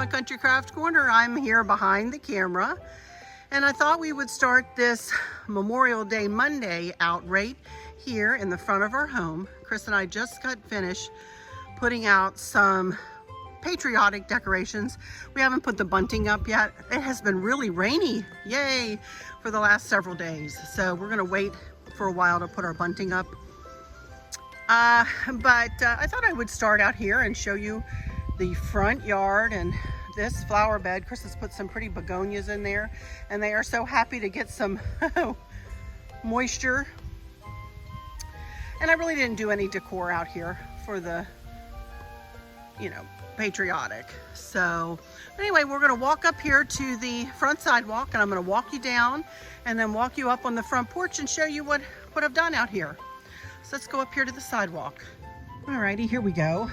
Country Craft Corner. I'm here behind the camera, and I thought we would start this Memorial Day Monday out right here in the front of our home. Chris and I just got finished putting out some patriotic decorations. We haven't put the bunting up yet. It has been really rainy, yay, for the last several days. So we're gonna wait for a while to put our bunting up. I thought I would start out here and show you the front yard and this flower bed. Chris has put some pretty begonias in there, and they are so happy to get some moisture. And I really didn't do any decor out here for the, patriotic. So anyway, we're gonna walk up here to the front sidewalk, and I'm gonna walk you down and then walk you up on the front porch and show you what I've done out here. So let's go up here to the sidewalk. Alrighty, here we go.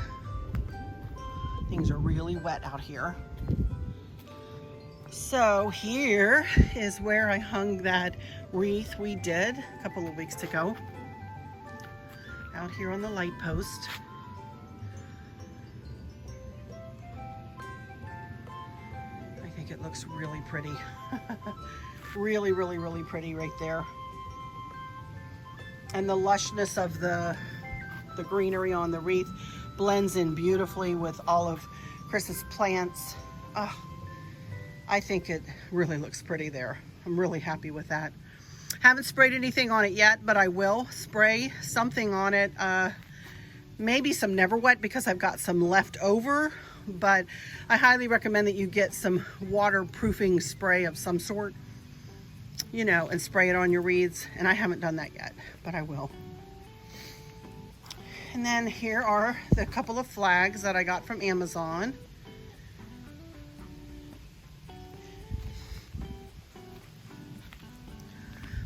Things are really wet out here. So here is where I hung that wreath we did a couple of weeks ago. Out here on the light post. I think it looks really pretty. Really, really, really pretty right there. And the lushness of the greenery on the wreath blends in beautifully with all of Chris's plants. I think it really looks pretty there. I'm really happy with that. Haven't sprayed anything on it yet, but I will spray something on it. Maybe some Never Wet because I've got some left over, but I highly recommend that you get some waterproofing spray of some sort, and spray it on your wreaths. And I haven't done that yet, but I will. And then here are the couple of flags that I got from Amazon.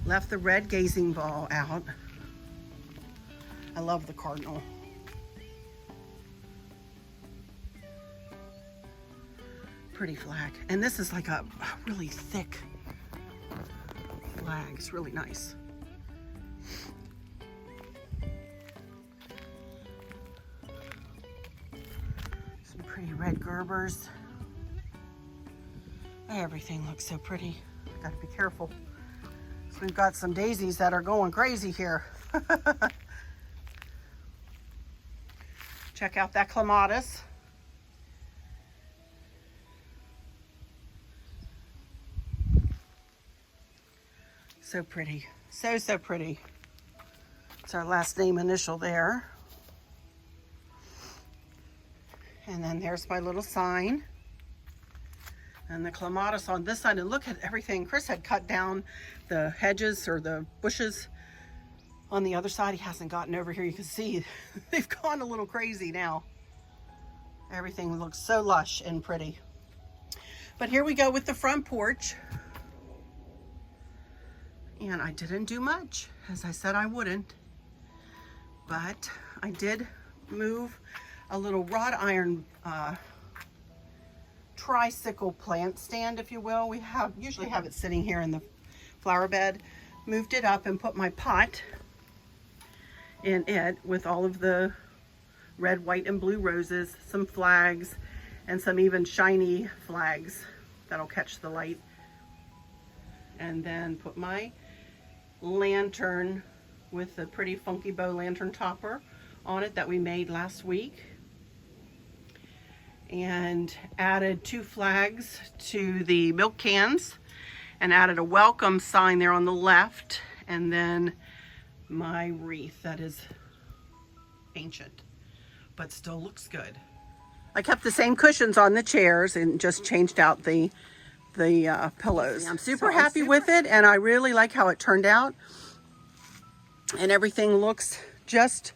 Left the red gazing ball out. I love the cardinal. Pretty flag. And this is like a really thick flag. It's really nice. Pretty red Gerbers. Everything looks so pretty. Gotta be careful. So we've got some daisies that are going crazy here. Check out that clematis. So pretty. So pretty. It's our last name initial there. And then there's my little sign. And the clematis on this side. And look at everything. Chris had cut down the hedges or the bushes on the other side. He hasn't gotten over here. You can see they've gone a little crazy now. Everything looks so lush and pretty. But here we go with the front porch. And I didn't do much, as I said I wouldn't. But I did move a little wrought iron tricycle plant stand, if you will. We usually have it sitting here in the flower bed. Moved it up and put my pot in it with all of the red, white, and blue roses, some flags, and some even shiny flags that'll catch the light. And then put my lantern with the pretty funky bow lantern topper on it that we made last week. And added 2 flags to the milk cans and added a welcome sign there on the left, and then my wreath that is ancient but still looks good. I kept the same cushions on the chairs and just changed out the pillows. I'm super happy with it, and I really like how it turned out, and everything looks just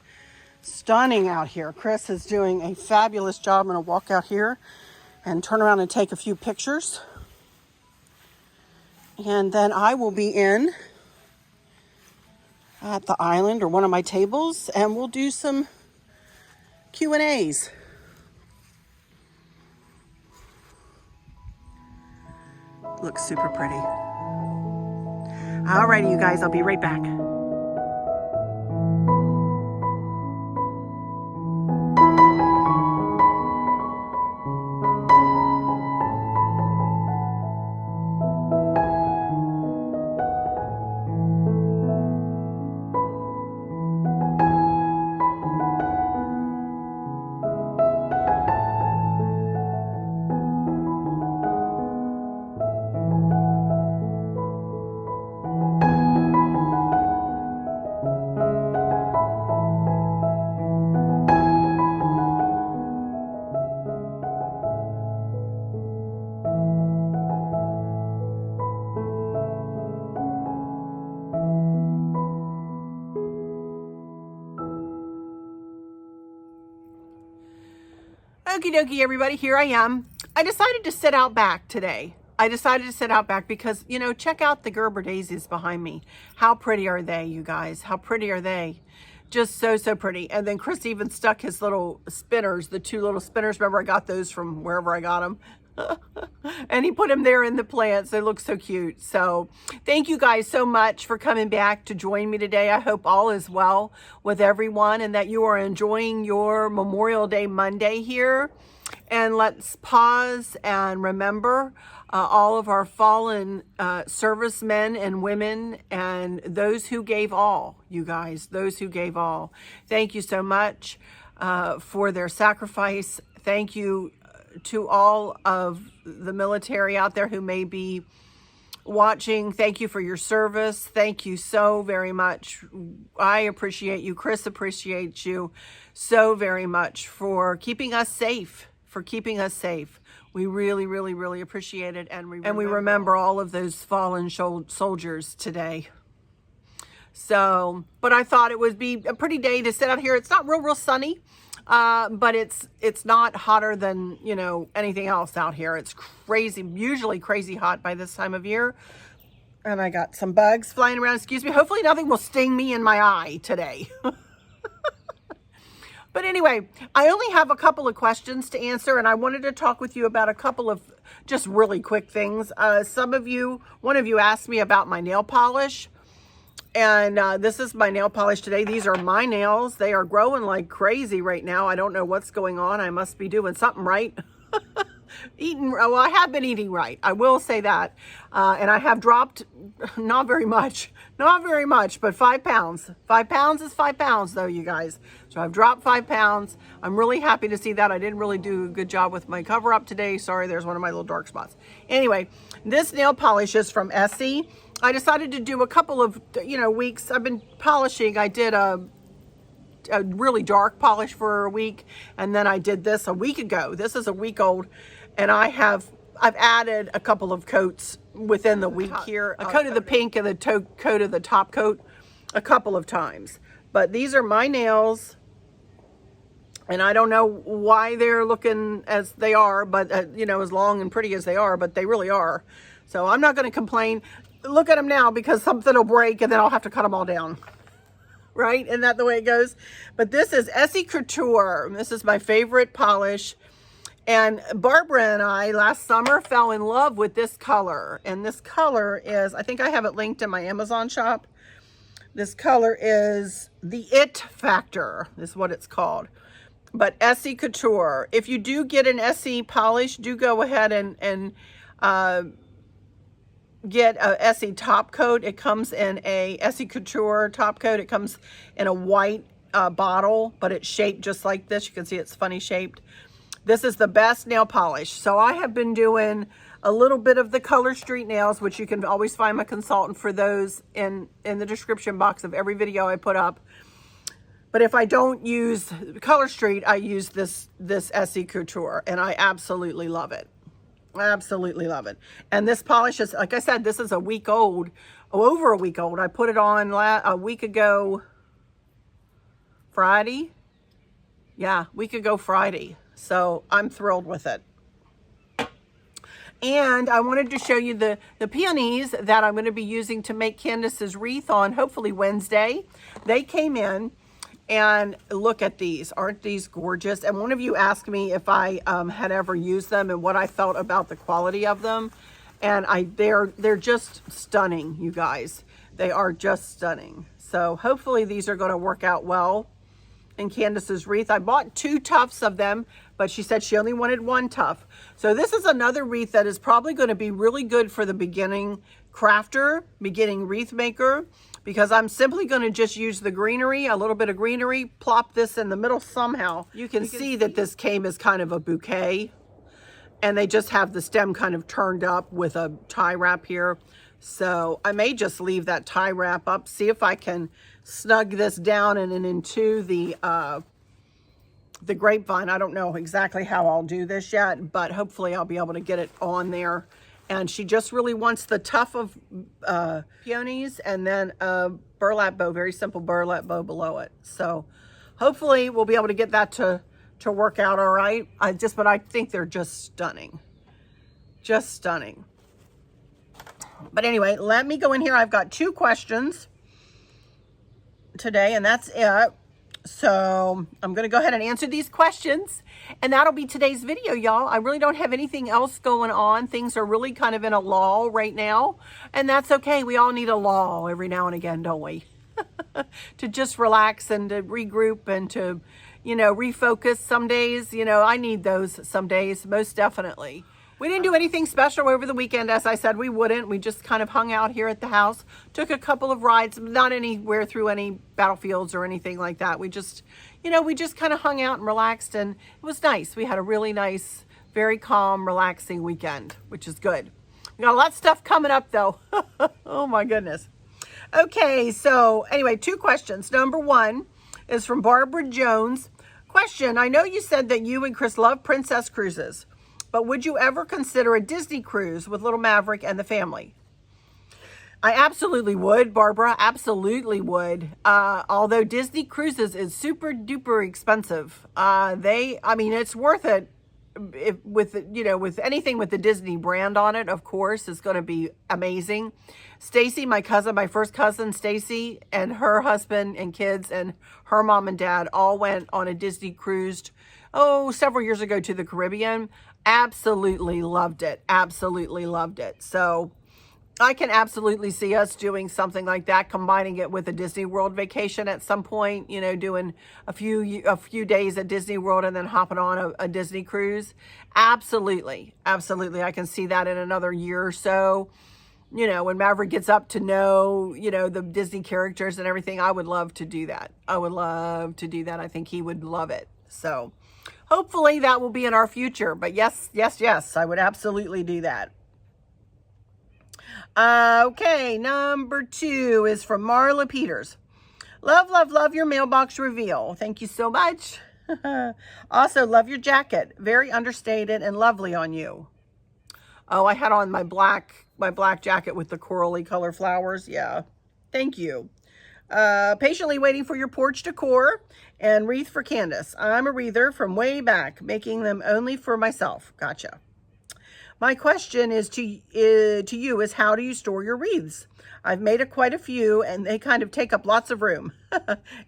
stunning out here. Chris is doing a fabulous job. I'm going to walk out here and turn around and take a few pictures. And then I will be in at the island or one of my tables, and we'll do some Q&As. Looks super pretty. Alrighty, you guys, I'll be right back. Okie dokie, everybody, here I am. I decided to sit out back today. I decided to sit out back because, you know, check out the Gerber daisies behind me. How pretty are they, you guys? How pretty are they? Just so, so pretty. And then Chris even stuck his little spinners, the 2 little spinners. Remember, I got those from wherever I got them. And he put them there in the plants. They look so cute. So thank you guys so much for coming back to join me today. I hope all is well with everyone and that you are enjoying your Memorial Day Monday here. And let's pause and remember all of our fallen servicemen and women and those who gave all, you guys, those who gave all. Thank you so much for their sacrifice. Thank you to all of the military out there who may be watching. Thank you for your service. Thank you so very much. I appreciate you. Chris appreciates you so very much for keeping us safe, We really, really, really appreciate it. And we remember all of those fallen soldiers today. So, but I thought it would be a pretty day to sit out here. It's not real sunny. But it's not hotter than, you know, anything else out here. It's crazy, usually crazy hot by this time of year. And I got some bugs flying around. Excuse me. Hopefully nothing will sting me in my eye today. But anyway, I only have a couple of questions to answer, and I wanted to talk with you about a couple of just really quick things. One of you asked me about my nail polish. And this is my nail polish today. These are my nails. They are growing like crazy right now. I don't know what's going on. I must be doing something right. Well, I have been eating right. I will say that. And I have dropped, not very much, but 5 pounds. 5 pounds is 5 pounds though, you guys. So I've dropped 5 pounds. I'm really happy to see that. I didn't really do a good job with my cover up today. Sorry, there's one of my little dark spots. Anyway, this nail polish is from Essie. I decided to do a couple of, weeks. I've been polishing. I did a really dark polish for a week, and then I did this a week ago. This is a week old, and I've added a couple of coats within the week here. A coat of the pink and the coat of the top coat a couple of times. But these are my nails, and I don't know why they're looking as they are, but as long and pretty as they are, but they really are. So I'm not going to complain. Look at them now, because something will break and then I'll have to cut them all down. Right? Isn't that the way it goes? But this is Essie Couture. This is my favorite polish. And Barbara and I last summer fell in love with this color. And this color is, I think I have it linked in my Amazon shop. This color is the It Factor. This is what it's called. But Essie Couture. If you do get an Essie polish, do go ahead and get a Essie top coat. It comes in a Essie Couture top coat. It comes in a white bottle, but it's shaped just like this. You can see it's funny shaped. This is the best nail polish. So I have been doing a little bit of the Color Street nails, which you can always find my consultant for those in the description box of every video I put up. But if I don't use Color Street, I use this Essie Couture, and I absolutely love it. I absolutely love it. And this polish is, like I said, this is a week old, over a week old. I put it on a week ago Friday. Yeah, week ago Friday. So I'm thrilled with it. And I wanted to show you the peonies that I'm going to be using to make Candace's wreath on hopefully Wednesday. They came in. And look at these. Aren't these gorgeous? And one of you asked me if I had ever used them and what I felt about the quality of them. And they're just stunning, you guys. They are just stunning. So hopefully these are going to work out well in Candace's wreath. I bought 2 tufts of them, but she said she only wanted 1 tuft. So this is another wreath that is probably going to be really good for the beginning crafter, beginning wreath maker, because I'm simply going to just use the greenery, a little bit of greenery, plop this in the middle somehow. You can see that this came as kind of a bouquet, and they just have the stem kind of turned up with a tie wrap here. So I may just leave that tie wrap up, see if I can snug this down and into the grapevine. I don't know exactly how I'll do this yet, but hopefully I'll be able to get it on there. And she just really wants the tuft of peonies and then a burlap bow, very simple burlap bow below it. So hopefully we'll be able to get that to work out all right. But I think they're just stunning. Just stunning. But anyway, let me go in here. I've got 2 questions today, and that's it. So I'm going to go ahead and answer these questions, and that'll be today's video, y'all. I really don't have anything else going on. Things are really kind of in a lull right now, and that's okay. We all need a lull every now and again, don't we? To just relax and to regroup and to, refocus some days. I need those some days, most definitely. We didn't do anything special over the weekend, as I said we wouldn't. We just kind of hung out here at the house, took a couple of rides, not anywhere through any battlefields or anything like that. We just, we just kind of hung out and relaxed, and it was nice. We had a really nice, very calm, relaxing weekend, which is good. We got a lot of stuff coming up, though. Oh, my goodness. Okay, so anyway, 2 questions. Number 1 is from Barbara Jones. Question, I know you said that you and Chris love princess cruises, but would you ever consider a Disney cruise with little Maverick and the family? I absolutely would, Barbara. Absolutely would. Although Disney cruises is super duper expensive. It's worth it with anything with the Disney brand on it, of course, is going to be amazing. Stacy, my first cousin Stacy, and her husband and kids and her mom and dad all went on a Disney cruise, several years ago to the Caribbean. Absolutely loved it. Absolutely loved it. So I can absolutely see us doing something like that, combining it with a Disney World vacation at some point, doing a few days at Disney World and then hopping on a Disney cruise. Absolutely. Absolutely. I can see that in another year or so. When Maverick gets up to know, the Disney characters and everything, I would love to do that. I would love to do that. I think he would love it. So hopefully that will be in our future. But yes, I would absolutely do that. Okay, number 2 is from Marla Peters. Love, love, love your mailbox reveal. Thank you so much. Also, love your jacket. Very understated and lovely on you. Oh, I had on my black jacket with the corally color flowers. Yeah, thank you. Patiently waiting for your porch decor and wreath for Candace. I'm a wreather from way back, making them only for myself. Gotcha. My question is to you is, how do you store your wreaths? I've made quite a few, and they kind of take up lots of room.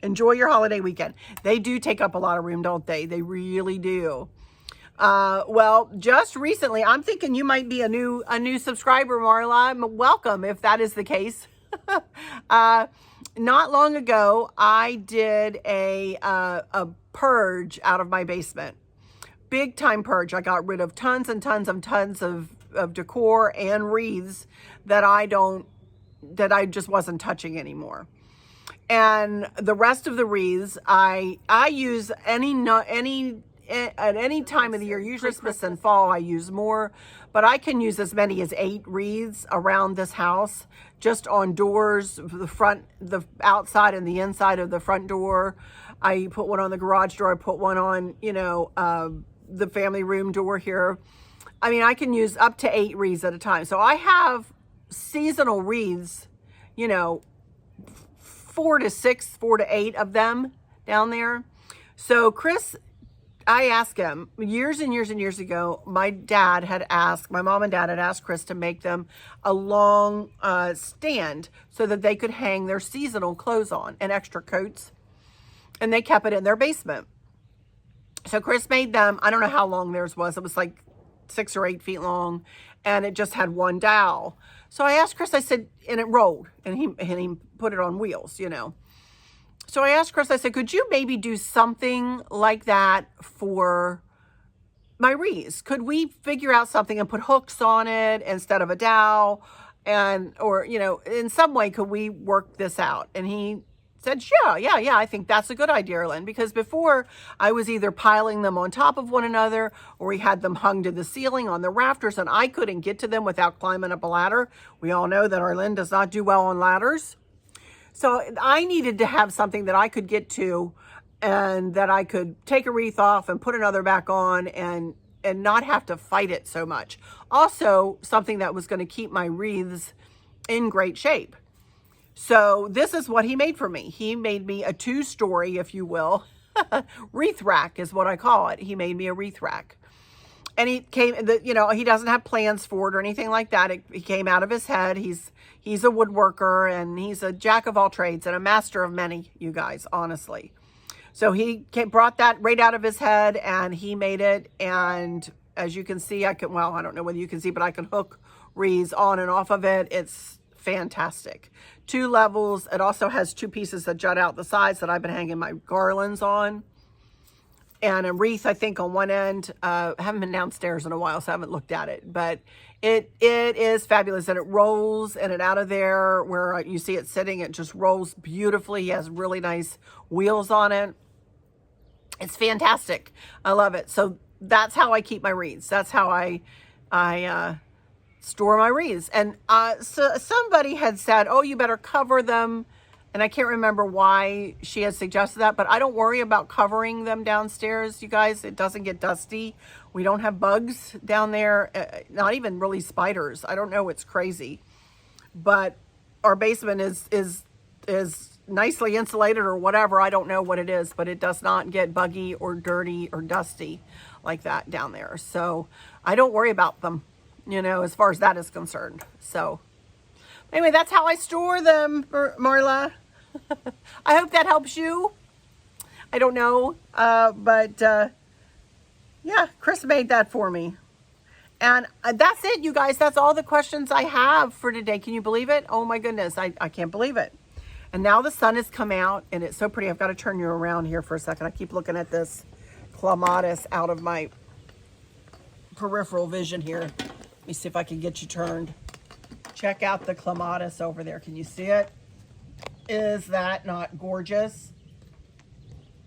Enjoy your holiday weekend. They do take up a lot of room, don't they? They really do. Well, just recently, I'm thinking you might be a new subscriber, Marla. Welcome, if that is the case. Not long ago, I did a purge out of my basement. Big time purge. I got rid of tons and tons of decor and wreaths that I just wasn't touching anymore. And the rest of the wreaths, I use at any time of the year, usually Christmas and fall, I use more, but I can use as many as 8 wreaths around this house, just on doors, the front, the outside and the inside of the front door. I put one on the garage door. I put one on, the family room door here. I mean, I can use up to 8 wreaths at a time. So I have seasonal wreaths, 4 to 8 of them down there. So Chris, I asked him years and years and years ago, my mom and dad had asked Chris to make them a long stand so that they could hang their seasonal clothes on and extra coats. And they kept it in their basement. So Chris made them. I don't know how long theirs was. It was like 6 or 8 feet long. and it just had one dowel. So I asked Chris, I said, and it rolled, and he put it on wheels, you know. So I asked Chris, I said, could you maybe do something like that for my wreaths? Could we figure out something and put hooks on it instead of a dowel? And, or, you know, in some way, could we work this out? And he said, yeah, I think that's a good idea, Erlen, because before I was either piling them on top of one another, or we had them hung to the ceiling on the rafters, and I couldn't get to them without climbing up a ladder. We all know that Erlen does not do well on ladders. So I needed to have something that I could get to, and that I could take a wreath off and put another back on, and not have to fight it so much. Also, something that was going to keep my wreaths in great shape. So this is what he made for me. He made me a 2-story, if you will, wreath rack is what I call it. He made me a wreath rack. And he came, you know, he doesn't have plans for it or anything like that. He came out of his head. He's a woodworker, and he's a jack of all trades and a master of many, you guys, honestly. So he brought that right out of his head, and he made it. And as you can see, I don't know whether you can see, but I can hook wreaths on and off of it. It's fantastic. 2 levels. It also has 2 pieces that jut out the sides that I've been hanging my garlands on. And a wreath, I think, on one end. I haven't been downstairs in a while, so I haven't looked at it. But it is fabulous. And it rolls in and out of there where you see it sitting. It just rolls beautifully. He has really nice wheels on it. It's fantastic. I love it. So that's how I keep my wreaths. That's how I store my wreaths. And so somebody had said, oh, you better cover them. And I can't remember why she had suggested that, but I don't worry about covering them downstairs, you guys. It doesn't get dusty. We don't have bugs down there, not even really spiders. I don't know. It's crazy. But our basement is nicely insulated or whatever. I don't know what it is, but it does not get buggy or dirty or dusty like that down there. So I don't worry about them, you know, as far as that is concerned. So anyway, that's how I store them, Marla. I hope that helps you. I don't know, but yeah, Chris made that for me. And that's it, you guys. That's all the questions I have for today. Can you believe it? Oh my goodness, I can't believe it. And now the sun has come out, and it's so pretty. I've got to turn you around here for a second. I keep looking at this clematis out of my peripheral vision here. Let me see if I can get you turned. Check out the clematis over there. Can you see it? Is that not gorgeous?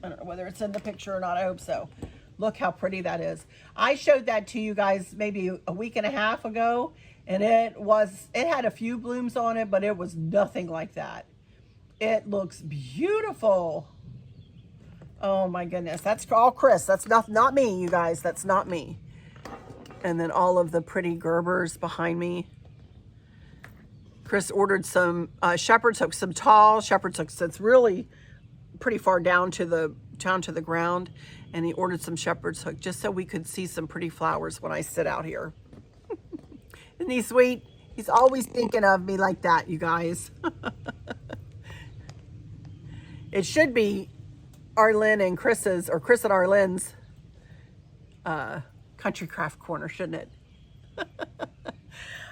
I don't know whether it's in the picture or not. I hope so. Look how pretty that is. I showed that to you guys maybe a week and a half ago, and it had a few blooms on it, but it was nothing like that. It looks beautiful. Oh my goodness. That's all Chris. That's not me, you guys. That's not me. And then all of the pretty Gerbers behind me. Chris ordered some shepherd's hooks, some tall shepherd's hooks. That's really pretty far down to the ground. And he ordered some shepherd's hook just so we could see some pretty flowers when I sit out here. Isn't he sweet? He's always thinking of me like that, you guys. It should be Arlen and Chris's, or Chris and Arlen's country craft corner, shouldn't it?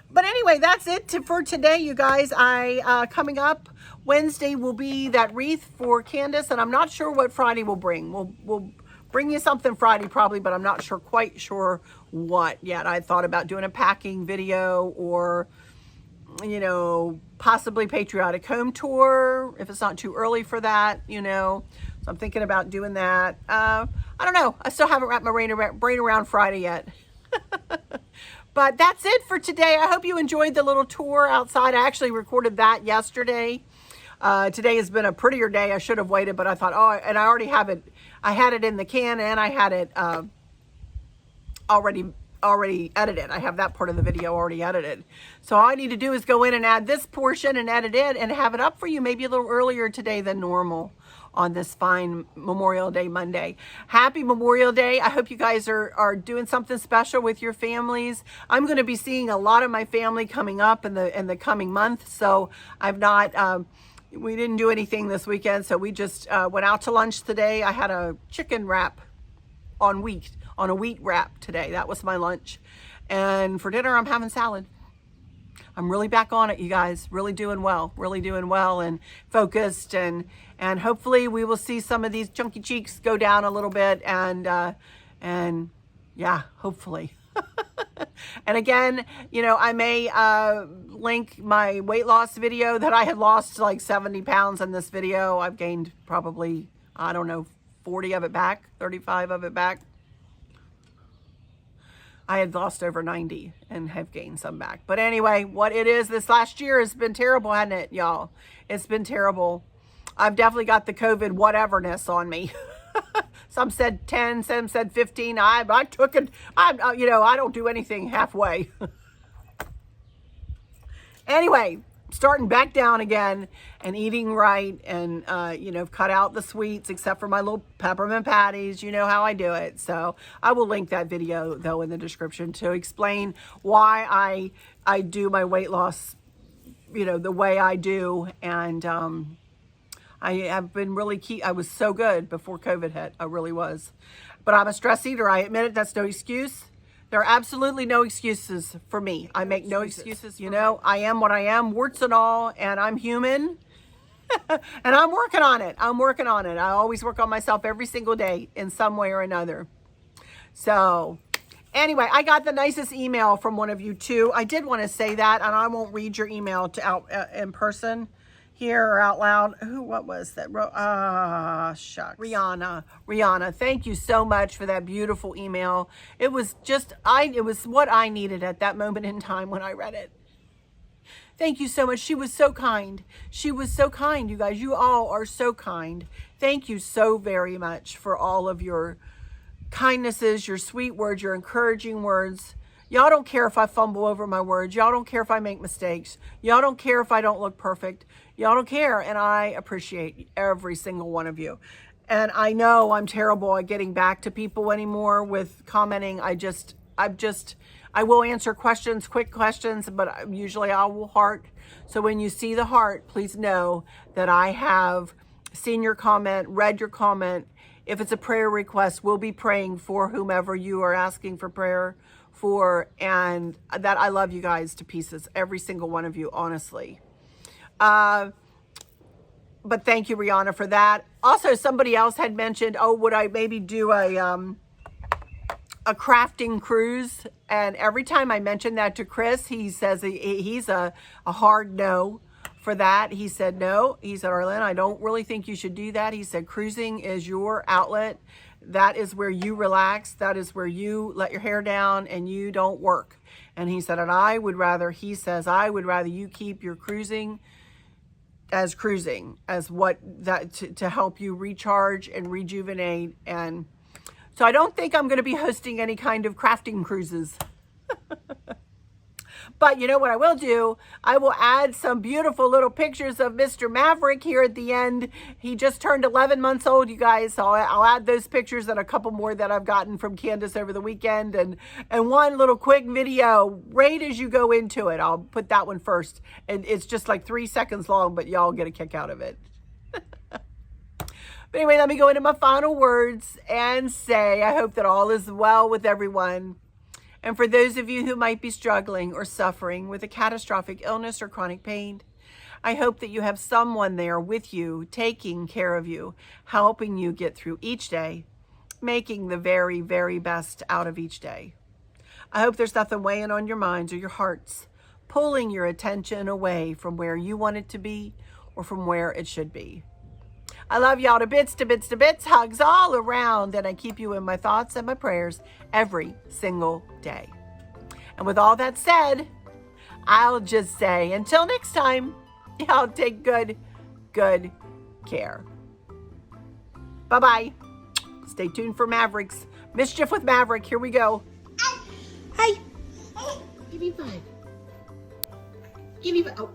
But anyway, that's it for today, you guys. Coming up Wednesday will be that wreath for Candace, and I'm not sure what Friday will bring. We'll bring you something Friday probably, but I'm not quite sure what yet. I thought about doing a packing video, or, you know, possibly Patriotic home tour if it's not too early for that, you know. So I'm thinking about doing that. I don't know. I still haven't wrapped my brain around Friday yet. But that's it for today. I hope you enjoyed the little tour outside. I actually recorded that yesterday. Today has been a prettier day. I should have waited, but I thought, oh, and I already have it. I had it in the can, and I had it already edited. I have that part of the video already edited. So all I need to do is go in and add this portion and edit it and have it up for you maybe a little earlier today than normal on this fine Memorial Day Monday. Happy Memorial Day. I hope you guys are doing something special with your families. I'm going to be seeing a lot of my family coming up in the coming month. So I've not, we didn't do anything this weekend. So we just went out to lunch today. I had a chicken wrap on a wheat wrap today. That was my lunch. And for dinner, I'm having salad. I'm really back on it, you guys. Really doing well and focused, and hopefully we will see some of these chunky cheeks go down a little bit, and yeah, hopefully. And again, you know, I may link my weight loss video that I had lost like 70 pounds in this video. I've gained probably, I don't know, 40 of it back, 35 of it back. I had lost over 90 and have gained some back. But anyway, what it is, this last year has been terrible, hasn't it, y'all? It's been terrible. I've definitely got the COVID whateverness on me. Some said 10, some said 15. I took it. You know, I don't do anything halfway. Anyway, starting back down again and eating right, and you know, cut out the sweets except for my little peppermint patties. You know how I do it. So I will link that video though in the description to explain why I do my weight loss, you know, the way I do. And I have been really I was so good before COVID hit. I really was. But I'm a stress eater. I admit it. That's no excuse. There are absolutely no excuses for me. I make no excuses. You know, I am what I am, warts and all, and I'm human. And I'm working on it. I'm working on it. I always work on myself every single day in some way or another. So anyway, I got the nicest email from one of you too. I did want to say that, and I won't read your email out in person here or out loud. What was that? Shucks. Rihanna, thank you so much for that beautiful email. It was just, it was what I needed at that moment in time when I read it. Thank you so much. She was so kind. She was so kind, you guys. You all are so kind. Thank you so very much for all of your kindnesses, your sweet words, your encouraging words. Y'all don't care if I fumble over my words. Y'all don't care if I make mistakes. Y'all don't care if I don't look perfect. Y'all don't care, and I appreciate every single one of you. And I know I'm terrible at getting back to people anymore with commenting. I will answer questions, quick questions, but usually I will heart. So when you see the heart, please know that I have seen your comment, read your comment. If it's a prayer request, we'll be praying for whomever you are asking for prayer for, and that I love you guys to pieces, every single one of you, honestly. But thank you, Rihanna, for that. Also, somebody else had mentioned, oh, would I maybe do a crafting cruise? And every time I mention that to Chris, he says he's a hard no for that. He said no. He said, Arlene, I don't really think you should do that. He said cruising is your outlet. That is where you relax. That is where you let your hair down and you don't work. And he said, and I would rather you keep your cruising as what that to help you recharge and rejuvenate. And so I don't think I'm going to be hosting any kind of crafting cruises. But you know what I will do? I will add some beautiful little pictures of Mr. Maverick here at the end. He just turned 11 months old, you guys. So I'll add those pictures and a couple more that I've gotten from Candace over the weekend. And one little quick video right as you go into it. I'll put that one first. And it's just like 3 seconds long, but y'all get a kick out of it. But anyway, let me go into my final words and say I hope that all is well with everyone. And for those of you who might be struggling or suffering with a catastrophic illness or chronic pain, I hope that you have someone there with you, taking care of you, helping you get through each day, making the very, very best out of each day. I hope there's nothing weighing on your minds or your hearts, pulling your attention away from where you want it to be or from where it should be. I love y'all to bits, to bits, to bits. Hugs all around. And I keep you in my thoughts and my prayers every single day. And with all that said, I'll just say, until next time, y'all take good care. Bye-bye. Stay tuned for Mavericks. Mischief with Maverick. Here we go. Hi. Give me 5. Give me 5. Oh.